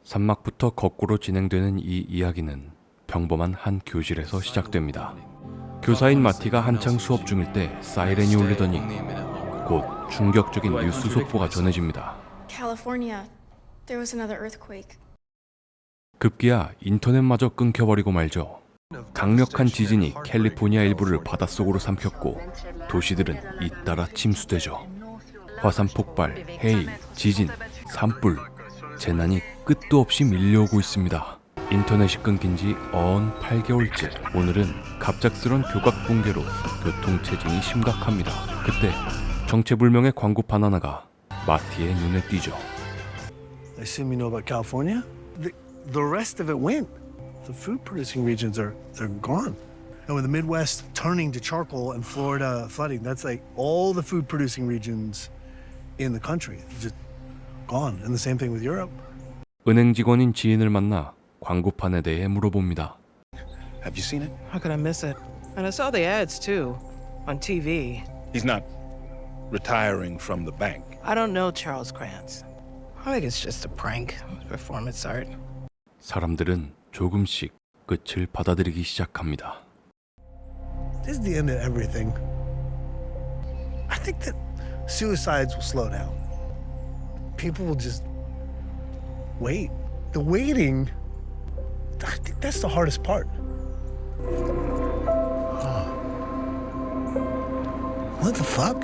산막부터 거꾸로 진행되는 이 이야기는 평범한 한 교실에서 시작됩니다. 교사인 마티가 한창 수업 중일 때 사이렌이 울리더니 곧 충격적인 뉴스 속보가 전해집니다. California, there was another earthquake. 급기야 인터넷마저 끊겨버리고 말죠. 강력한 지진이 캘리포니아 일부를 바닷속으로 삼켰고 도시들은 잇따라 침수되죠. 화산 폭발, 해일, 지진, 산불, 재난이 끝도 없이 밀려오고 있습니다. 인터넷이 끊긴 지 어언 8개월째. 오늘은 갑작스런 교각 붕괴로 교통체증이 심각합니다. 그때 정체불명의 광고판 하나가 마티의 눈에 띄죠. I assume you know about California? The rest of it went. The food producing regions they're gone. And with the Midwest turning to charcoal and Florida flooding, that's like all the food producing regions in the country just gone. And the same thing with Europe. 은행 직원인 지인을 만나 광고판에 대해 물어봅니다. Have you seen it? How could I miss it? And I saw the ads too, on TV. He's not retiring from the bank. I don't know Charles Krantz. I think it's just a prank, performance art. 사람들은 조금씩 끝을 받아들이기 시작합니다. This is the end of everything. I think that suicides will slow down. People will just wait. The waiting, I think that's the hardest part. What the fuck?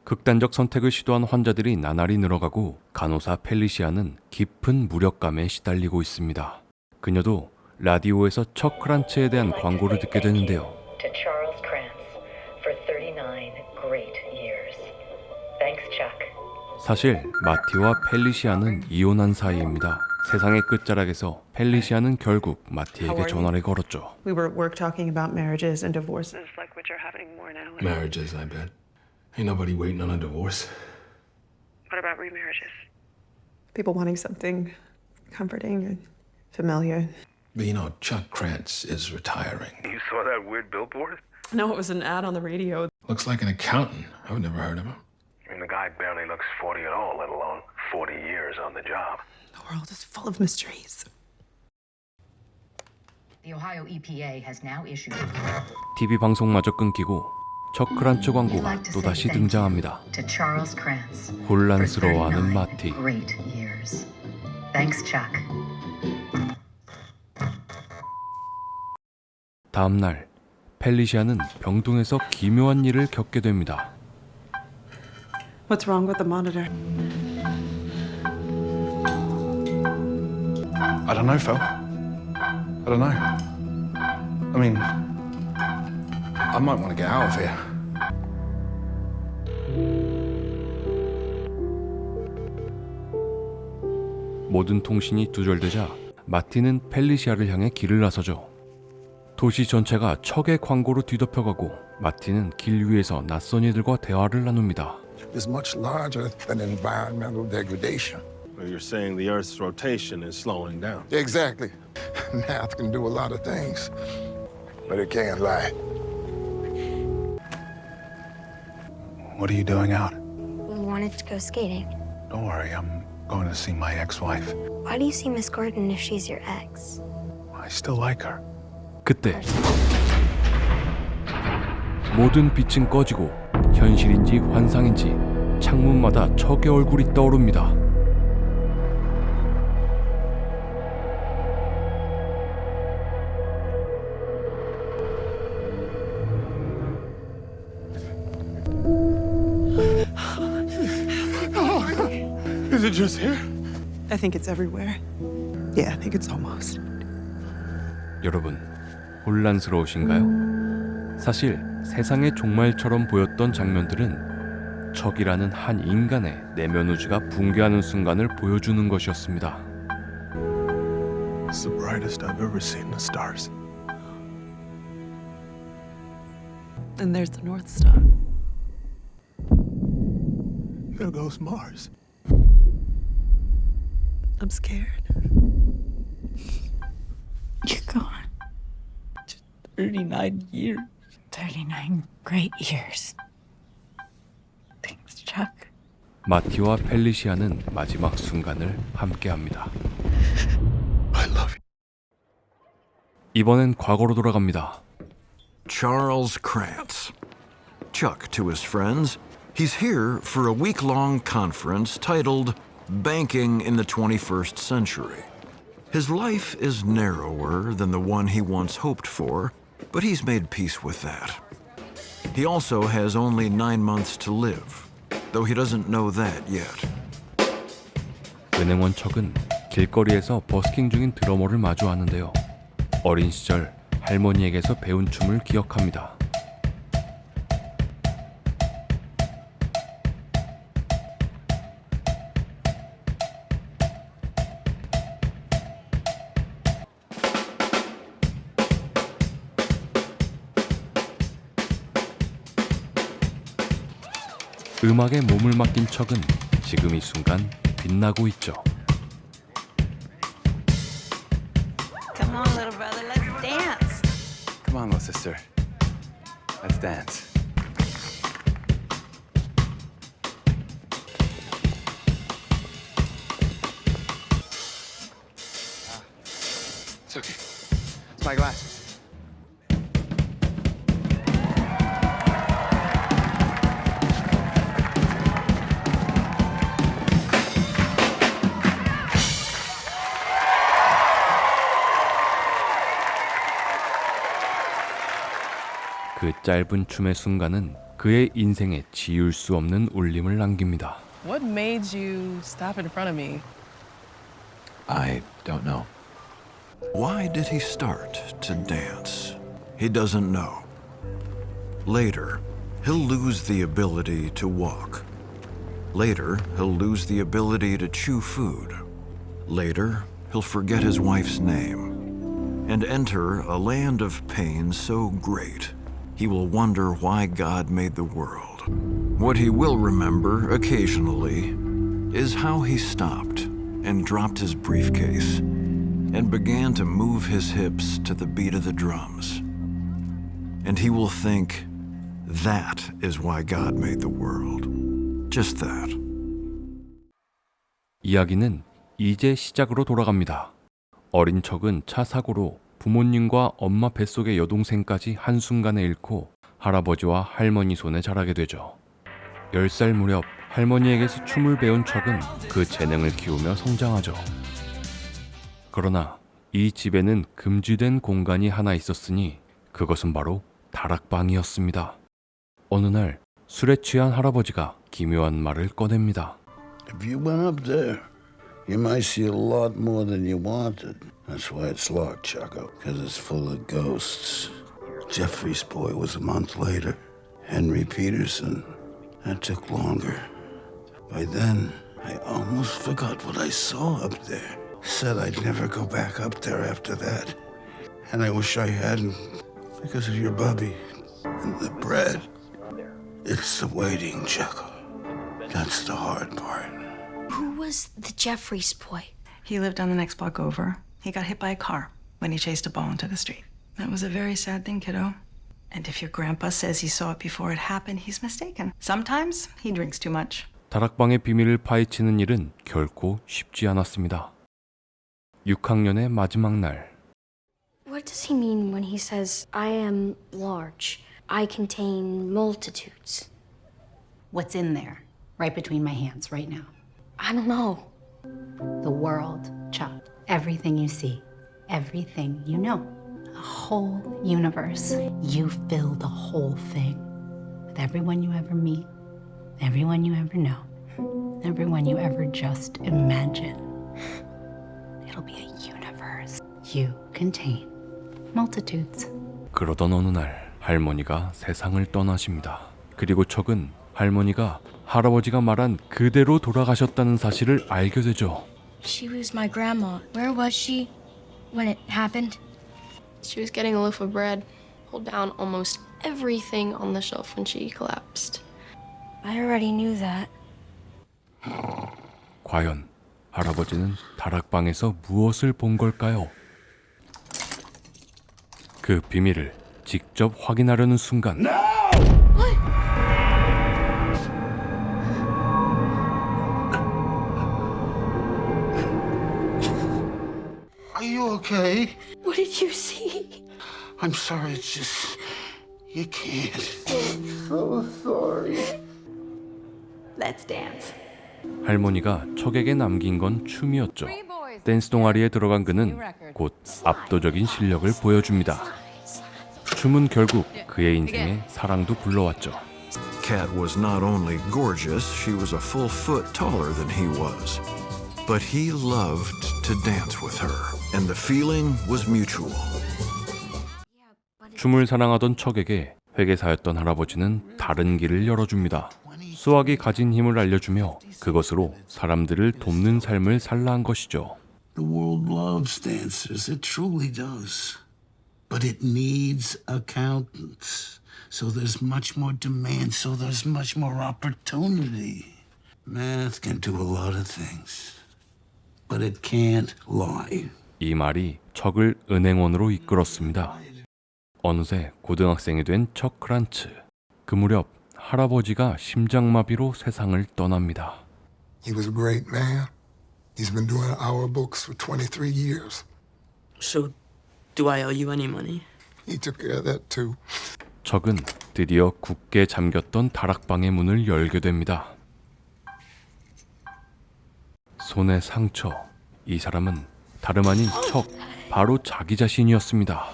극단적 선택을 시도한 환자들이 나날이 늘어가고 간호사 펠리시아는 깊은 무력감에 시달리고 있습니다. 그녀도 라디오에서 척 크란츠에 대한 광고를 듣게 되는데요. To Charles Krantz for 39 great years. Thanks, Chuck. 사실 마티와 펠리시아는 이혼한 사이입니다. 세상의 끝자락에서 펠리시아는 결국 마티에게 전화를 걸었죠. We were at work talking about marriages and divorces, like what you're having more now. Marriages, I bet. Ain't nobody waiting on a divorce. What about remarriages? People wanting something comforting and familiar. But you know, Chuck Krantz is retiring. You saw that weird billboard? No, it was an ad on the radio. Looks like an accountant. I've never heard of him. I mean, the guy barely looks 40 at all, let alone 40 years on the job. The world is full of mysteries. The Ohio EPA has now issued TV 방송마저 끊기고 척 크란츠 광고가 또다시 등장합니다. to Charles Krantz for 혼란스러워하는 39 마티. great years. Thanks, Chuck. 다음 날 펠리시아는 병동에서 기묘한 일을 겪게 됩니다. What's wrong with the monitor? I don't know, Phil. I don't know. I mean, I might want to get out of here. 모든 통신이 두절되자 마티는 펠리시아를 향해 길을 나서죠. 도시 전체가 척의 광고로 뒤덮여가고 마티는 길 위에서 낯선 이들과 대화를 나눕니다. is much larger than environmental degradation. Well, you're saying the Earth's rotation is slowing down. Exactly. Math can do a lot of things, but it can't lie. What are you doing out? We wanted to go skating. Don't worry, I'm going to see my ex-wife. Why do you see Miss Gordon if she's your ex? I still like her. 그때 모든 빛은 꺼지고 현실인지 환상인지 창문마다 척의 얼굴이 떠오릅니다. Is it just here? I think it's everywhere. Yeah, I think it's almost. 여러분, 혼란스러우신가요? 사실 세상의 종말처럼 보였던 장면들은 척이라는 한 인간의 내면 우주가 붕괴하는 순간을 보여주는 것이었습니다. It's the brightest I've ever seen the stars. And there's the North Star. There goes Mars. I'm scared. You're gone. 39 years. 39 great years. Thanks, Chuck. 마티와 펠리시아는 마지막 순간을 함께합니다. I love you. 이번엔 과거로 돌아갑니다. Charles Krantz. Chuck to his friends. He's here for a week-long conference titled Banking in the 21st Century. His life is narrower than the one he once hoped for, but he's made peace with that. He also has only 9 months to live, though he doesn't know that yet. 은행원 척은 길거리에서 버스킹 중인 드러머를 마주하는데요. 어린 시절 할머니에게서 배운 춤을 기억합니다. 음악에 몸을 맡긴 척은 지금 이 순간 빛나고 있죠. Come on, little brother, let's dance. Come on, little sister. Let's dance. It's okay. It's my glasses. 그 짧은 춤의 순간은 그의 인생에 지울 수 없는 울림을 남깁니다. What made you stop in front of me? I don't know. Why did he start to dance? He doesn't know. Later, he'll lose the ability to walk. Later, he'll lose the ability to chew food. Later, he'll forget his wife's name and enter a land of pain so great he will wonder why God made the world. What he will remember occasionally is how he stopped and dropped his briefcase and began to move his hips to the beat of the drums. And he will think, that is why God made the world. Just that. 이야기는 이제 시작으로 돌아갑니다. 어린 척은 차 사고로 부모님과 엄마 뱃속의 여동생까지 한순간에 잃고 할아버지와 할머니 손에 자라게 되죠. 10살 무렵 할머니에게서 춤을 배운 척은 그 재능을 키우며 성장하죠. 그러나 이 집에는 금지된 공간이 하나 있었으니 그것은 바로 다락방이었습니다. 어느 날 술에 취한 할아버지가 기묘한 말을 꺼냅니다. If you went up there, you might see a lot more than you wanted. That's why it's locked, Chaco, because it's full of ghosts. Jeffrey's boy was a month later. Henry Peterson, that took longer. By then, I almost forgot what I saw up there. Said I'd never go back up there after that. And I wish I hadn't, because of your bubby and the bread. It's the waiting, Chaco. That's the hard part. Who was the Jeffries boy? He lived on the next block over. He got hit by a car when he chased a ball into the street. That was a very sad thing, kiddo. And if your grandpa says he saw it before it happened, he's mistaken. Sometimes he drinks too much. 다락방의 비밀을 파헤치는 일은 결코 쉽지 않았습니다. 6학년의 마지막 날. What does he mean when he says, I am large? I contain multitudes. What's in there, right between my hands, right now? I don't know. The world, Chuck. Everything you see, everything you know. The whole universe. You fill the whole thing. With everyone you ever meet, everyone you ever know, everyone you ever just imagine. It'll be a universe. You contain multitudes. 그러던 어느 날 할머니가 세상을 떠나십니다. 그리고 척은 할머니가 할아버지가 말한 그대로 돌아가셨다는 사실을 알게 되죠. She was my grandma. Where was she when it happened? She was getting a loaf of bread, pulled down almost everything on the shelf when she collapsed. I already knew that. 과연 할아버지는 다락방에서 무엇을 본 걸까요? 그 비밀을 직접 확인하려는 순간 okay? What did you see? I'm sorry, it's just... You can't. I'm so sorry. Let's dance. 할머니가 척에게 남긴 건 춤이었죠. 댄스 동아리에 들어간 그는 곧 압도적인 실력을 보여줍니다. 춤은 결국 그의 인생에 사랑도 불러왔죠. Kat was not only gorgeous, she was a full foot taller than he was. But he loved to dance with her, and the feeling was mutual. 춤을 사랑하던 척에게 회계사였던 할아버지는 다른 길을 열어줍니다. 수학이 가진 힘을 알려주며 그것으로 사람들을 돕는 삶을 살라 한 것이죠. The world loves dancers. It truly does. But it needs accountants. So there's much more demand. So there's much more opportunity. Math can do a lot of things. But it can't lie. 이 말이 척을 은행원으로 이끌었습니다. 어느새 고등학생이 된 척 크란츠. 그 무렵 할아버지가 심장마비로 세상을 떠납니다. He was a great man. He's been doing our books for 23 years. So, do I owe you any money? He took care of that too. 척은 드디어 굳게 잠겼던 다락방의 문을 열게 됩니다. 손의 상처. 이 사람은 다름 아닌 척, 바로 자기 자신이었습니다.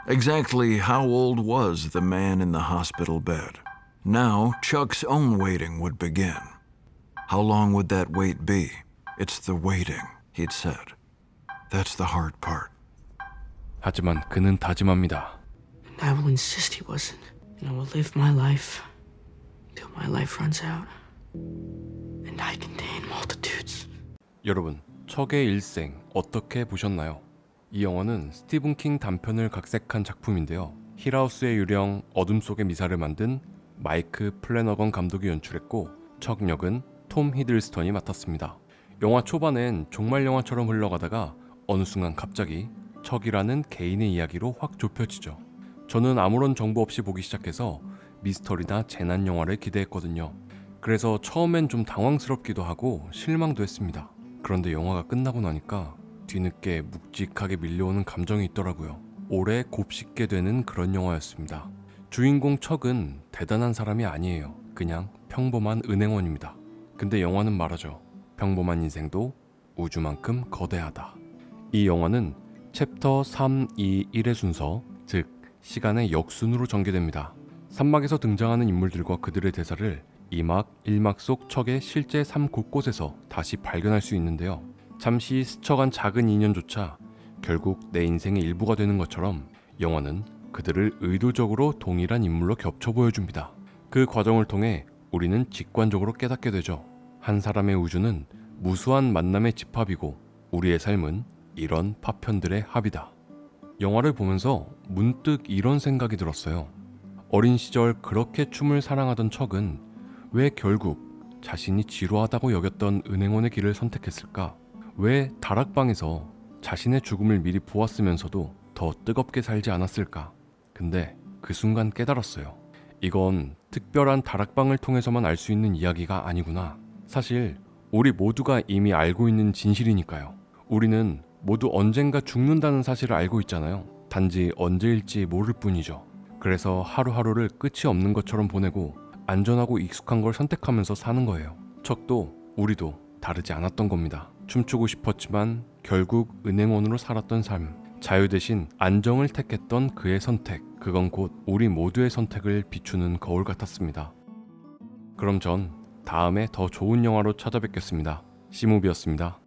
Exactly how old was the man in the hospital bed? Now, Chuck's own waiting would begin. How long would that wait be? It's the waiting, he'd said. That's the hard part. 하지만 그는 다짐합니다. And I will insist he wasn't. And I will live my life till my life runs out. And I contain multitudes. 여러분, 척의 일생 어떻게 보셨나요? 이 영화는 스티븐 킹 단편을 각색한 작품인데요. 힐하우스의 유령 어둠 속의 미사를 만든 마이크 플래너건 감독이 연출했고 척 역은 톰 히들스턴이 맡았습니다. 영화 초반엔 종말 영화처럼 흘러가다가 어느 순간 갑자기 척이라는 개인의 이야기로 확 좁혀지죠. 저는 아무런 정보 없이 보기 시작해서 미스터리나 재난 영화를 기대했거든요. 그래서 처음엔 좀 당황스럽기도 하고 실망도 했습니다. 그런데 영화가 끝나고 나니까 뒤늦게 묵직하게 밀려오는 감정이 있더라고요. 오래 곱씹게 되는 그런 영화였습니다. 주인공 척은 대단한 사람이 아니에요. 그냥 평범한 은행원입니다. 근데 영화는 말하죠. 평범한 인생도 우주만큼 거대하다. 이 영화는 챕터 3, 2, 1의 순서, 즉 시간의 역순으로 전개됩니다. 3막에서 등장하는 인물들과 그들의 대사를 2막, 1막 속 척의 실제 삶 곳곳에서 다시 발견할 수 있는데요. 잠시 스쳐간 작은 인연조차 결국 내 인생의 일부가 되는 것처럼 영화는 그들을 의도적으로 동일한 인물로 겹쳐 보여줍니다. 그 과정을 통해 우리는 직관적으로 깨닫게 되죠. 한 사람의 우주는 무수한 만남의 집합이고 우리의 삶은 이런 파편들의 합이다. 영화를 보면서 문득 이런 생각이 들었어요. 어린 시절 그렇게 춤을 사랑하던 척은 왜 결국 자신이 지루하다고 여겼던 은행원의 길을 선택했을까? 왜 다락방에서 자신의 죽음을 미리 보았으면서도 더 뜨겁게 살지 않았을까? 근데 그 순간 깨달았어요. 이건 특별한 다락방을 통해서만 알 수 있는 이야기가 아니구나. 사실 우리 모두가 이미 알고 있는 진실이니까요. 우리는 모두 언젠가 죽는다는 사실을 알고 있잖아요. 단지 언제일지 모를 뿐이죠. 그래서 하루하루를 끝이 없는 것처럼 보내고 안전하고 익숙한 걸 선택하면서 사는 거예요. 척도 우리도 다르지 않았던 겁니다. 춤추고 싶었지만 결국 은행원으로 살았던 삶, 자유 대신 안정을 택했던 그의 선택, 그건 곧 우리 모두의 선택을 비추는 거울 같았습니다. 그럼 전 다음에 더 좋은 영화로 찾아뵙겠습니다. C무비였습니다.